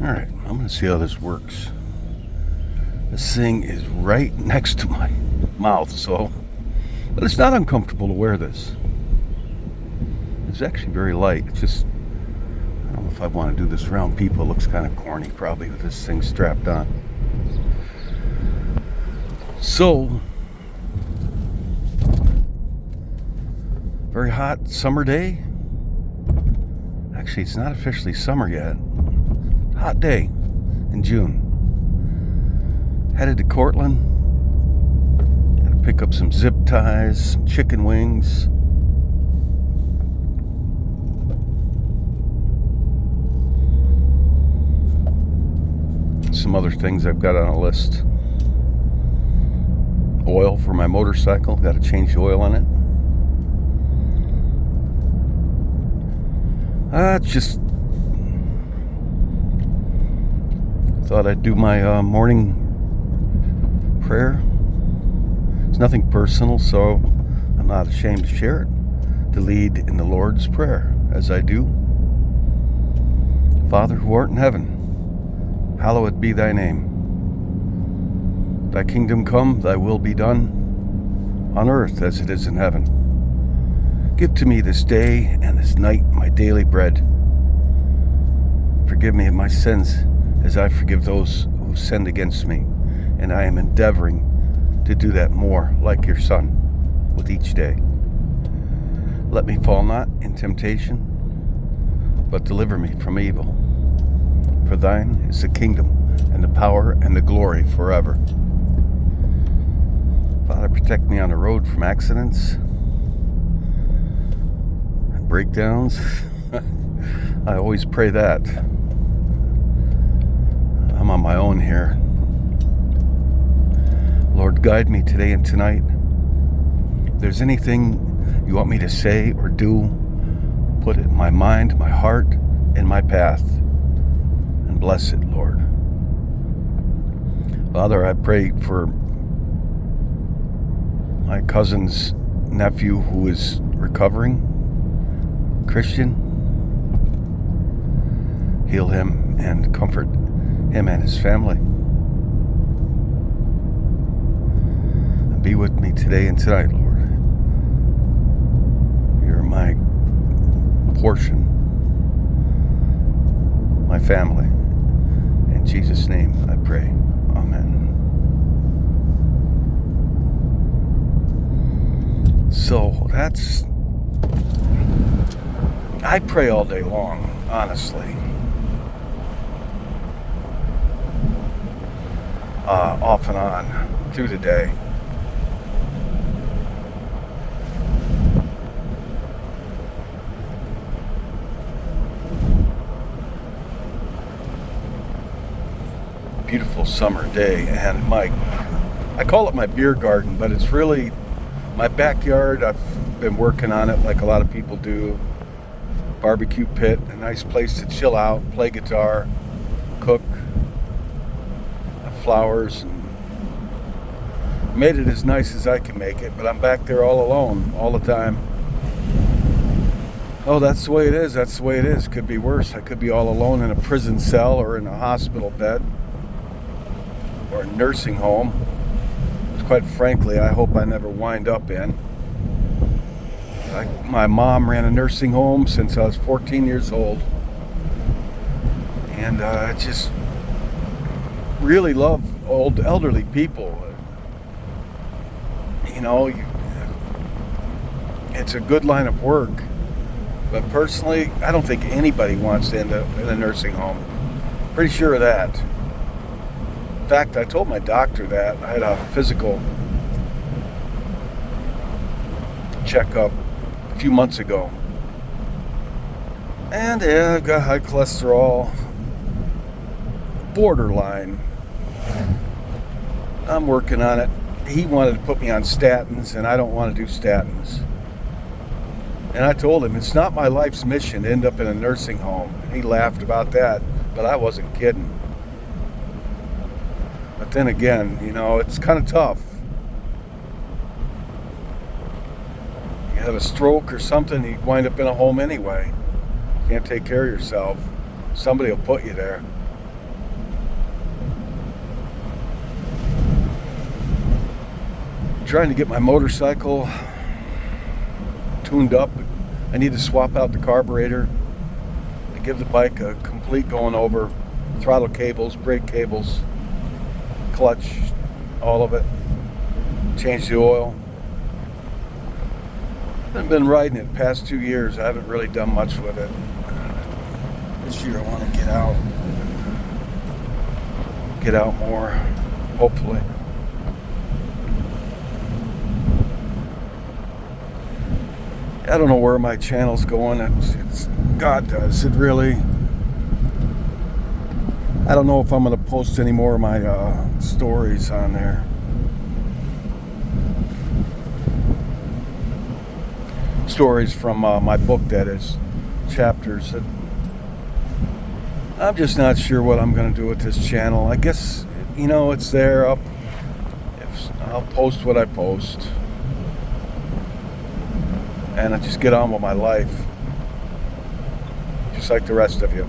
Alright, I'm going to see how this works. This thing is right next to my mouth, but it's not uncomfortable to wear this. It's actually very light. It's just, I don't know if I want to do this around people. It looks kind of corny probably with this thing strapped on. So, very hot summer day. Actually, it's not officially summer yet. Hot day in June. Headed to Cortland. Gotta pick up some zip ties, some chicken wings. Some other things I've got on a list. Oil for my motorcycle. Gotta change the oil on it. Just thought I'd do my morning prayer. It's nothing personal, so I'm not ashamed to share it. To lead in the Lord's Prayer, as I do. Father who art in heaven, hallowed be thy name. Thy kingdom come, thy will be done, on earth as it is in heaven. Give to me this day and this night my daily bread. Forgive me of my sins as I forgive those who sinned against me. And I am endeavoring to do that more like your Son with each day. Let me fall not in temptation, but deliver me from evil. For thine is the kingdom and the power and the glory forever. Father, protect me on the road from accidents and breakdowns. I always pray that. I'm on my own here. Lord, guide me today and tonight. If there's anything you want me to say or do, put it in my mind, my heart, in my path, and bless it, Lord. Father, I pray for my cousin's nephew who is recovering, Christian. Heal him and comfort him and his family. Be with me today and tonight, Lord. You're my portion, my family. In Jesus' name I pray. Amen. So I pray all day long, honestly. Off and on through the day. Beautiful summer day, and I call it my beer garden, but it's really my backyard. I've been working on it like a lot of people do. Barbecue pit, a nice place to chill out, play guitar, cook, have flowers, and made it as nice as I can make it, but I'm back there all alone all the time. Oh, that's the way it is. That's the way it is. Could be worse. I could be all alone in a prison cell or in a hospital bed or a nursing home, which quite frankly I hope I never wind up in. My mom ran a nursing home since I was 14 years old, and I just really love old elderly people. You know, it's a good line of work, but personally I don't think anybody wants to end up in a nursing home. Pretty sure of that. In fact, I told my doctor that. I had a physical checkup a few months ago. And yeah, I've got high cholesterol. Borderline. I'm working on it. He wanted to put me on statins, and I don't want to do statins. And I told him, it's not my life's mission to end up in a nursing home. He laughed about that, but I wasn't kidding. But then again, you know, it's kind of tough. You have a stroke or something, you wind up in a home anyway. You can't take care of yourself. Somebody will put you there. trying to get my motorcycle tuned up. I need to swap out the carburetor and give the bike a complete going over. Throttle cables, brake cables, clutch, all of it. Change the oil. I've been riding it the past 2 years. I haven't really done much with it. This year I want to get out more, hopefully. I don't know where my channel's going. It's God does. It really. I don't know if I'm going to post any more of my stories on there. Stories from my book, that is, chapters. I'm just not sure what I'm going to do with this channel. I guess, it's there. I'll post what I post. And I just get on with my life. Just like the rest of you.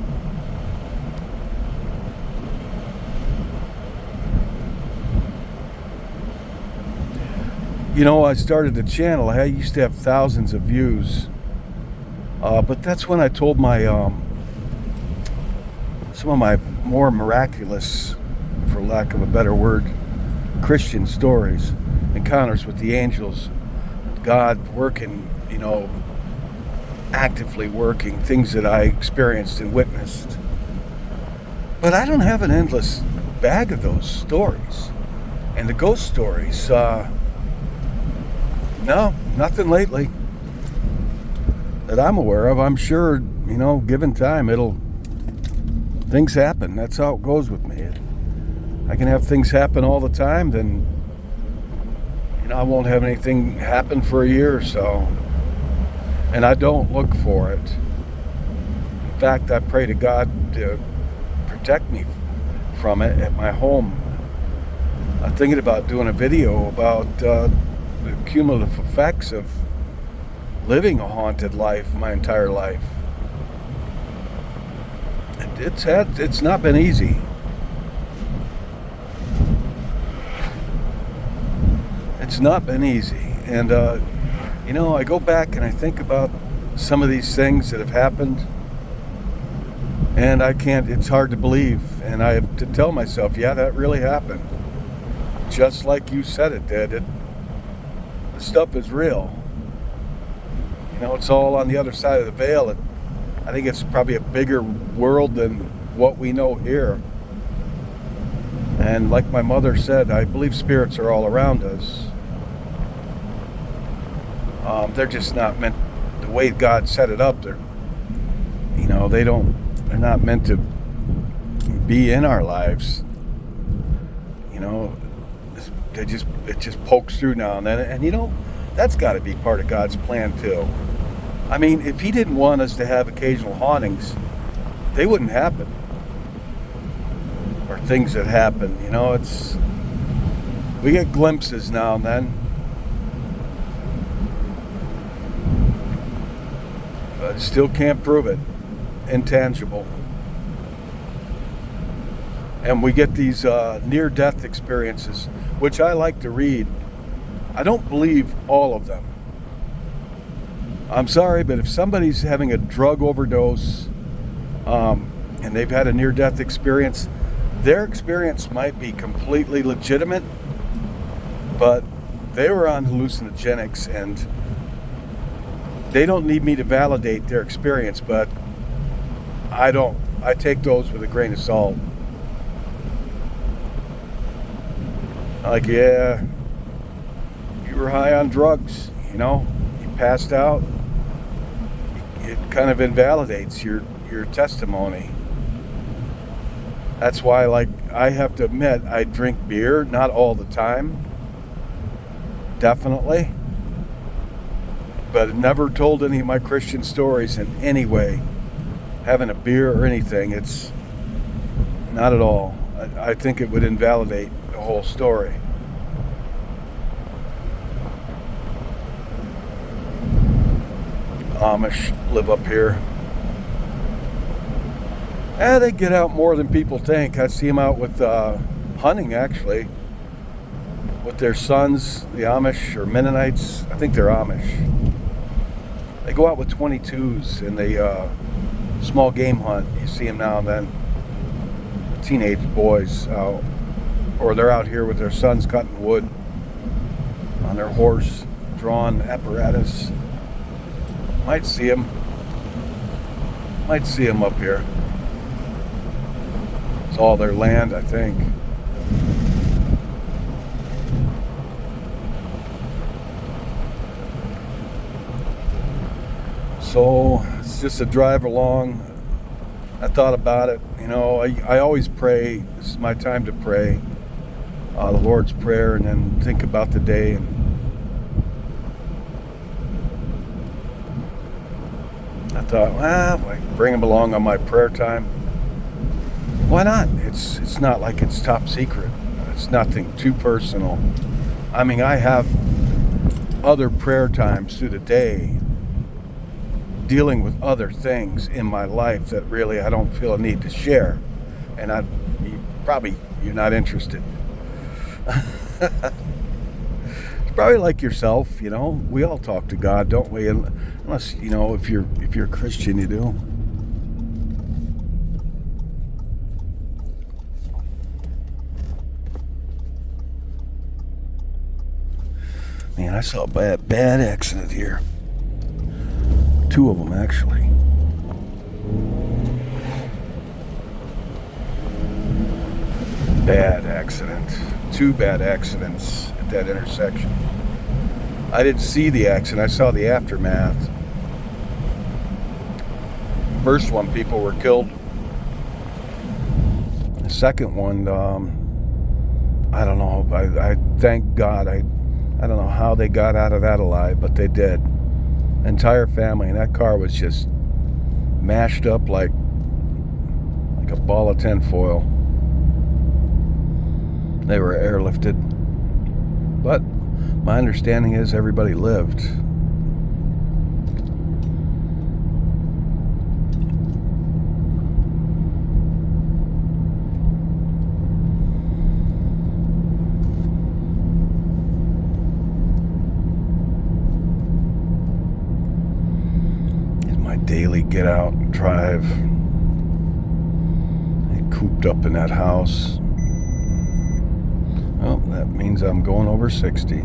I started the channel. I used to have thousands of views. But that's when I told my some of my more miraculous, for lack of a better word, Christian stories, encounters with the angels, God working, actively working, things that I experienced and witnessed. But I don't have an endless bag of those stories. And the ghost stories, no, nothing lately that I'm aware of. I'm sure, given time, things happen. That's how it goes with me. I can have things happen all the time, then, I won't have anything happen for a year or so. And I don't look for it. In fact, I pray to God to protect me from it at my home. I'm thinking about doing a video about the cumulative effects of living a haunted life my entire life. It's not been easy. It's not been easy. And I go back and I think about some of these things that have happened, and it's hard to believe. And I have to tell myself, yeah, that really happened. Just like you said it did. The stuff is real. It's all on the other side of the veil. I think it's probably a bigger world than what we know here. And like my mother said, I believe spirits are all around us. They're just not meant, the way God set it up, they're not meant to be in our lives. It just pokes through now and then. And that's got to be part of God's plan too. I mean, if He didn't want us to have occasional hauntings, they wouldn't happen. Or things that happen, we get glimpses now and then. But still can't prove it. Intangible. And we get these near-death experiences, which I like to read. I don't believe all of them. I'm sorry, but if somebody's having a drug overdose and they've had a near-death experience, their experience might be completely legitimate, but they were on hallucinogenics, and they don't need me to validate their experience, but I don't. I take those with a grain of salt. Like, yeah, you were high on drugs, you passed out. It kind of invalidates your testimony. That's why, I have to admit, I drink beer, not all the time, definitely, but never told any of my Christian stories in any way, having a beer or anything. It's not at all. I think it would invalidate the whole story. Amish live up here. They get out more than people think. I see them out with hunting, actually. with their sons, the Amish or Mennonites. I think they're Amish. They go out with 22s and they small game hunt. You see them now and then. Teenage boys out, or they're out here with their sons cutting wood on their horse-drawn apparatus. Might see them up here. It's all their land, I think. So it's just a drive along. I thought about it. You know, I always pray. This is my time to pray. The Lord's Prayer, and then think about the day. And I thought, well, I bring him along on my prayer time. Why not? It's not like it's top secret. It's nothing too personal. I mean, I have other prayer times through the day dealing with other things in my life that really I don't feel a need to share. And you're not interested. It's probably like yourself, you know. We all talk to God, don't we? Unless, you know, if you're a Christian, you do. Man, I saw a bad accident here. 2 of them, actually. Bad accident. 2 bad accidents at that intersection. I didn't see the accident. I saw the aftermath. First one, people were killed. The second one, I don't know. I thank God. I don't know how they got out of that alive, but they did. Entire family, and that car was just mashed up like a ball of tinfoil. They were airlifted, but my understanding is everybody lived. Daily get out and drive. And cooped up in that house. Well, that means I'm going over 60.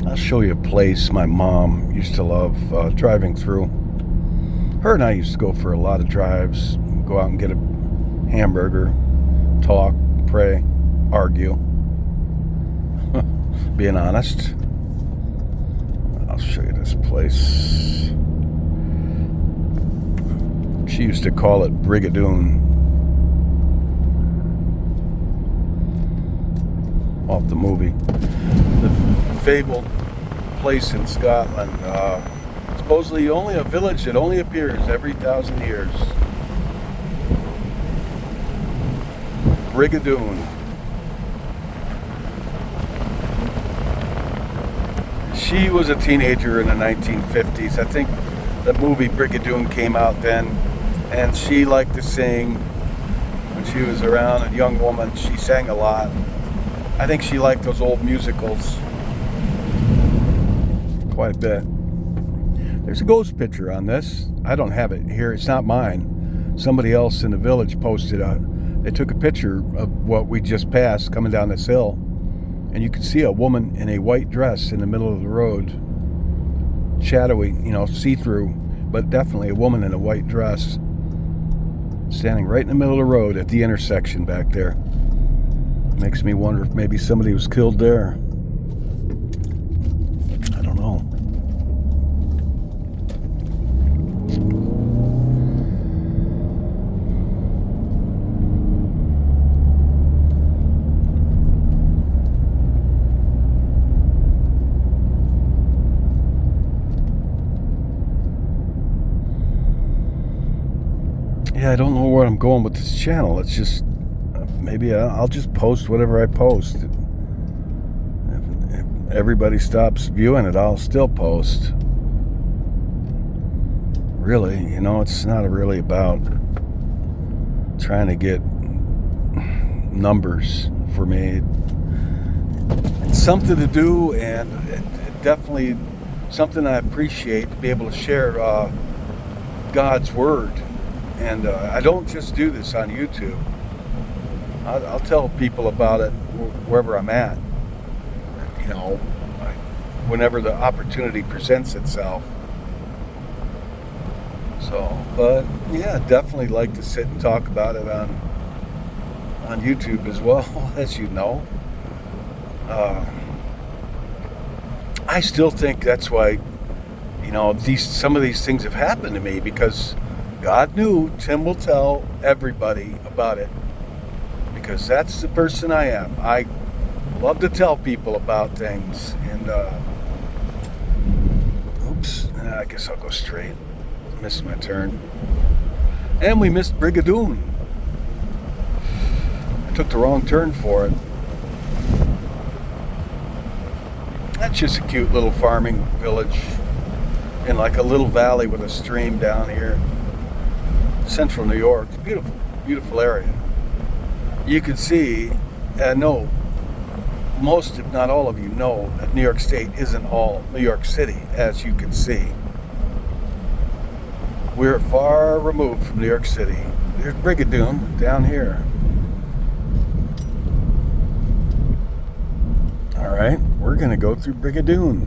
I'll show you a place my mom used to love driving through. Her and I used to go for a lot of drives. Go out and get a hamburger, talk, pray, argue. Being honest. I'll show you this place. She used to call it Brigadoon. Off the movie. The fabled place in Scotland. Supposedly only a village that only appears every 1,000 years. Brigadoon. She was a teenager in the 1950s. I think the movie Brigadoon came out then, and she liked to sing. When she was around, a young woman, she sang a lot. I think she liked those old musicals quite a bit. There's a ghost picture on this. I don't have it here. It's not mine. Somebody else in the village posted they took a picture of what we just passed coming down this hill. And you can see a woman in a white dress in the middle of the road. Shadowy, you know, see-through, but definitely a woman in a white dress. Standing right in the middle of the road at the intersection back there. Makes me wonder if maybe somebody was killed there. I don't know. Yeah, I don't know where I'm going with this channel. It's just, maybe I'll just post whatever I post. If everybody stops viewing it, I'll still post. really, it's not really about trying to get numbers for me. It's something to do, and it definitely something I appreciate, to be able to share God's Word. And I don't just do this on YouTube. I'll tell people about it wherever I'm at, whenever the opportunity presents itself. So, but yeah, definitely like to sit and talk about it on YouTube as well, as you know. I still think that's why, some of these things have happened to me, because God knew Tim will tell everybody about it, because that's the person I am. I love to tell people about things. And I guess I'll go straight. Missed my turn. And we missed Brigadoon. I took the wrong turn for it. That's just a cute little farming village in like a little valley with a stream down here. Central New York. It's a beautiful, beautiful area. You can see, I know most, if not all of you know, that New York State isn't all New York City, as you can see. We're far removed from New York City. There's Brigadoon down here. All right, we're going to go through Brigadoon.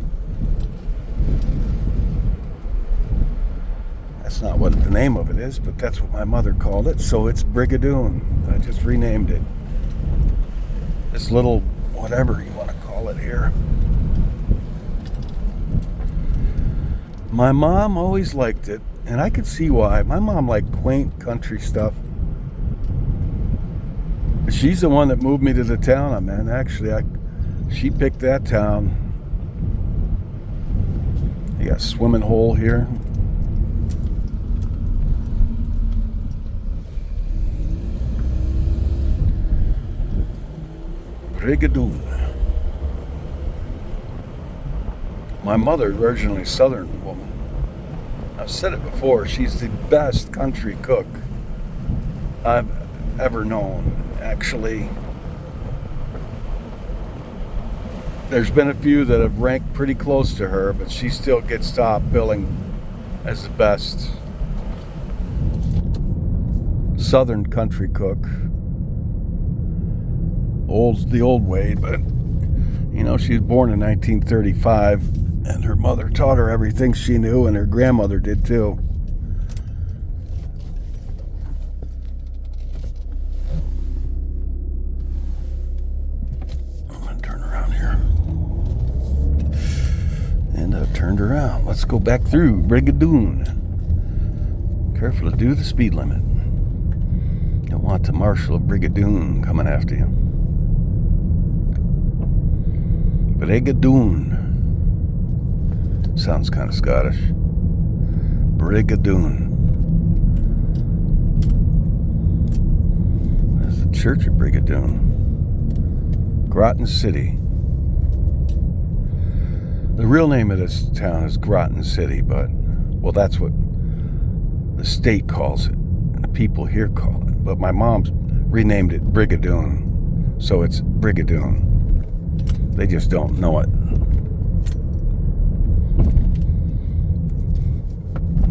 That's not what the name of it is, but that's what my mother called it, so it's Brigadoon. I just renamed it. This little, whatever you want to call it here. My mom always liked it, and I could see why. My mom liked quaint country stuff. She's the one that moved me to the town I'm in. Actually, she picked that town. You got a swimming hole here. Brigadoon. My mother, originally a Southern woman. I've said it before, she's the best country cook I've ever known. Actually, there's been a few that have ranked pretty close to her, but she still gets top billing as the best Southern country cook. The old way, but she was born in 1935, and her mother taught her everything she knew, and her grandmother did too. I'm gonna turn around here. And I've turned around. Let's go back through Brigadoon. Careful to do the speed limit. Don't want the marshal of Brigadoon coming after you. Brigadoon. Sounds kind of Scottish. Brigadoon. There's the church of Brigadoon. Groton City. The real name of this town is Groton City, but, well, that's what the state calls it, and the people here call it. But my mom's renamed it Brigadoon, so it's Brigadoon. They just don't know it.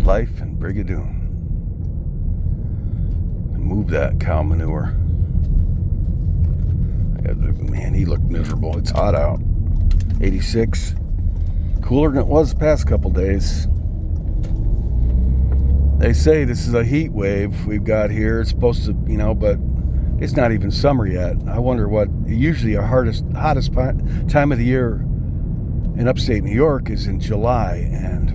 Life in Brigadoon. Move that cow manure. Man, he looked miserable. It's hot out. 86. Cooler than it was the past couple days. They say this is a heat wave we've got here. It's supposed to, but it's not even summer yet. I wonder what, usually our hottest time of the year in upstate New York is in July, and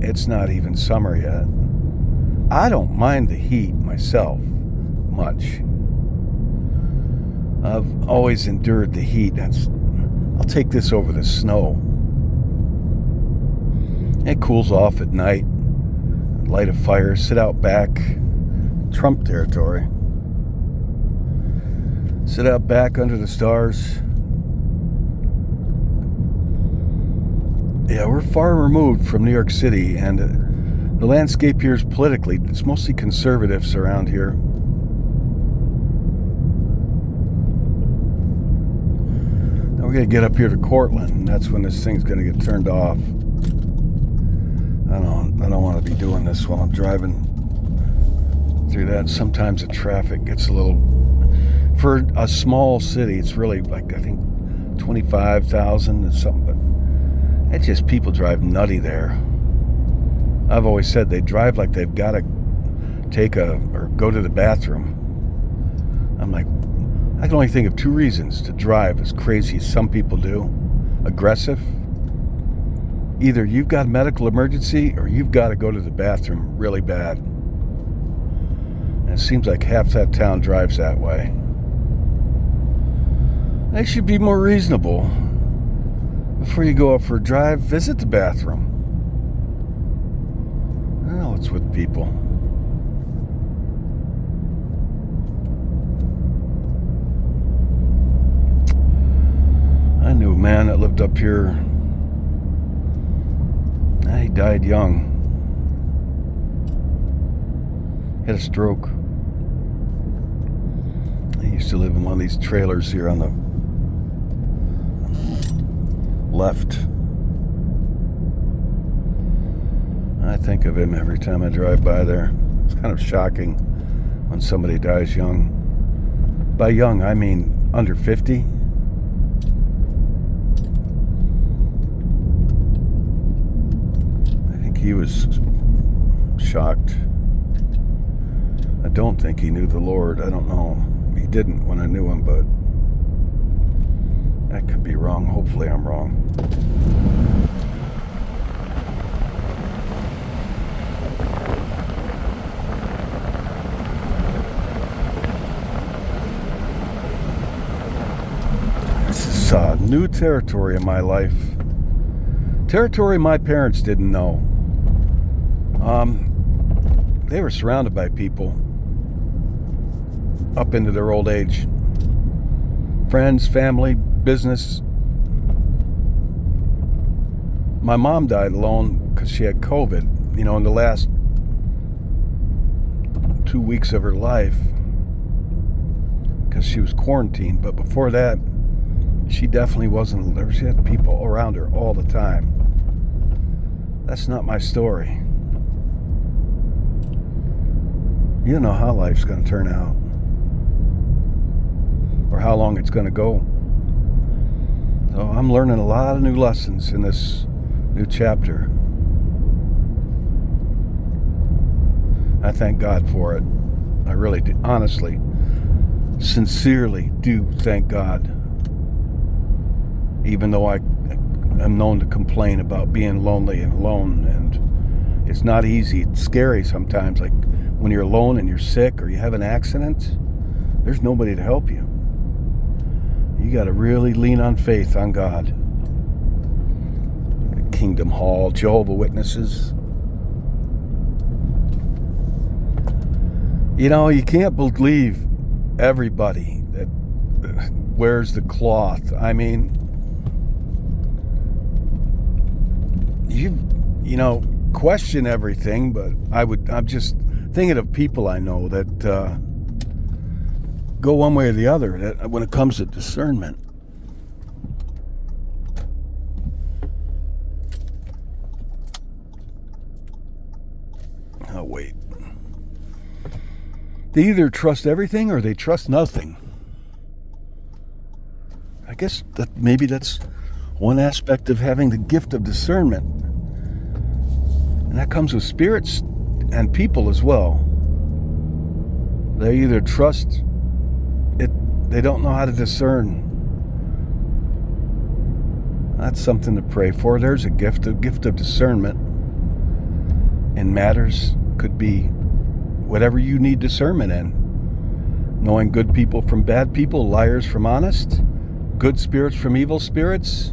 it's not even summer yet. I don't mind the heat myself much. I've always endured the heat. I'll take this over the snow. It cools off at night. Light a fire, sit out back. Trump territory. Sit out back under the stars. Yeah, we're far removed from New York City, and The landscape here is politically, it's mostly conservatives around here. Now we're going to get up here to Cortland, and that's when this thing's going to get turned off. I don't want to be doing this while I'm driving through that. Sometimes the traffic gets a little... For a small city, it's really like, I think, 25,000 or something, but it's just people drive nutty there. I've always said they drive like they've got to or go to the bathroom. I'm like, I can only think of two reasons to drive as crazy as some people do. Aggressive. Either you've got a medical emergency or you've got to go to the bathroom really bad. And it seems like half that town drives that way. They should be more reasonable. Before you go out for a drive, visit the bathroom. I know it's with people. I knew a man that lived up here. He died young. Had a stroke. He used to live in one of these trailers here on the left. I think of him every time I drive by there. It's kind of shocking when somebody dies young. By young, I mean under 50. I think he was shocked. I don't think he knew the Lord. I don't know. He didn't when I knew him, but that could be wrong. Hopefully I'm wrong. This is new territory in my life. Territory my parents didn't know. They were surrounded by people up into their old age. Friends, family, business. My mom died alone because she had COVID, in the last 2 weeks of her life because she was quarantined. But before that, she definitely wasn't there. She had people around her all the time. That's not my story. You don't know how life's going to turn out or how long it's going to go. So I'm learning a lot of new lessons in this new chapter. I thank God for it. I really do. Honestly, sincerely do thank God. Even though I am known to complain about being lonely and alone, and it's not easy. It's scary sometimes. Like when you're alone and you're sick or you have an accident, there's nobody to help you. You got to really lean on faith on God. Kingdom Hall, Jehovah's Witnesses. You can't believe everybody that wears the cloth. I mean, you question everything, but I'm just thinking of people I know that go one way or the other that when it comes to discernment. Oh, wait. They either trust everything or they trust nothing. I guess that maybe that's one aspect of having the gift of discernment. And that comes with spirits and people as well. They either trust it, they don't know how to discern. That's something to pray for. There's a gift of discernment in matters. Could be whatever you need discernment in. Knowing good people from bad people, liars from honest, good spirits from evil spirits,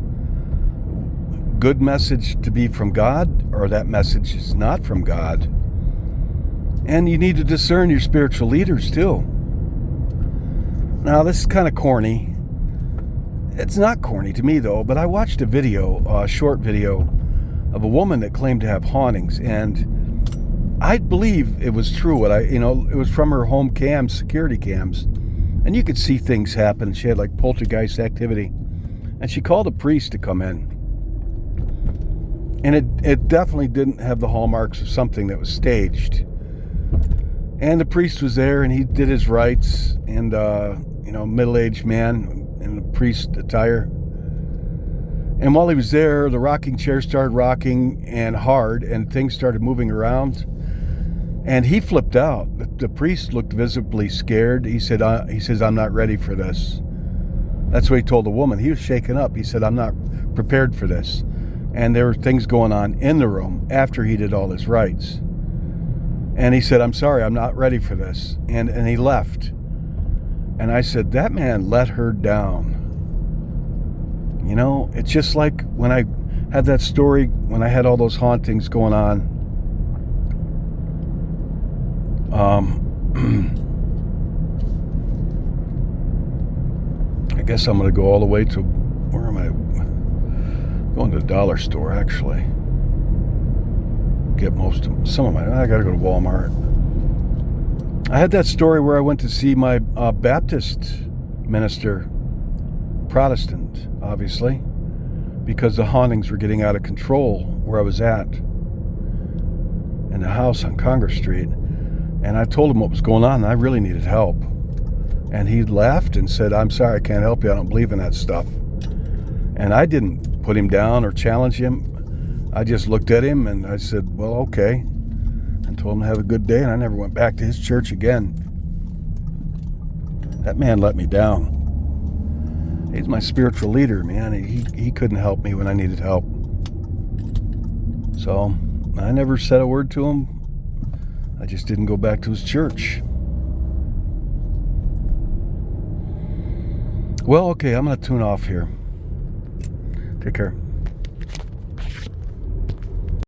good message to be from God, or that message is not from God. And you need to discern your spiritual leaders too. Now, this is kind of corny. It's not corny to me though, but I watched a short video of a woman that claimed to have hauntings, and I believe it was true. It was from her home cams, security cams, and you could see things happen. She had like poltergeist activity, and she called a priest to come in, and it definitely didn't have the hallmarks of something that was staged. And the priest was there, and he did his rites, and middle-aged man in a priest attire. And while he was there, the rocking chair started rocking and hard, and things started moving around. And he flipped out. The priest looked visibly scared. He says, "I'm not ready for this." That's what he told the woman. He was shaken up. He said, "I'm not prepared for this." And there were things going on in the room after he did all his rites. And he said, "I'm sorry, I'm not ready for this." And he left. And I said, that man let her down. It's just like when I had that story, when I had all those hauntings going on. I guess I'm going to go all the way to, where am I? Going to the dollar store, actually. Get I got to go to Walmart. I had that story where I went to see my Baptist minister, Protestant, obviously, because the hauntings were getting out of control where I was at, in the house on Congress Street. And I told him what was going on, and I really needed help. And he laughed and said, "I'm sorry, I can't help you. I don't believe in that stuff." And I didn't put him down or challenge him. I just looked at him and I said, "Well, okay." And told him to have a good day, and I never went back to his church again. That man let me down. He's my spiritual leader, man. He couldn't help me when I needed help. So I never said a word to him. I just didn't go back to his church. Well, okay, I'm going to tune off here. Take care.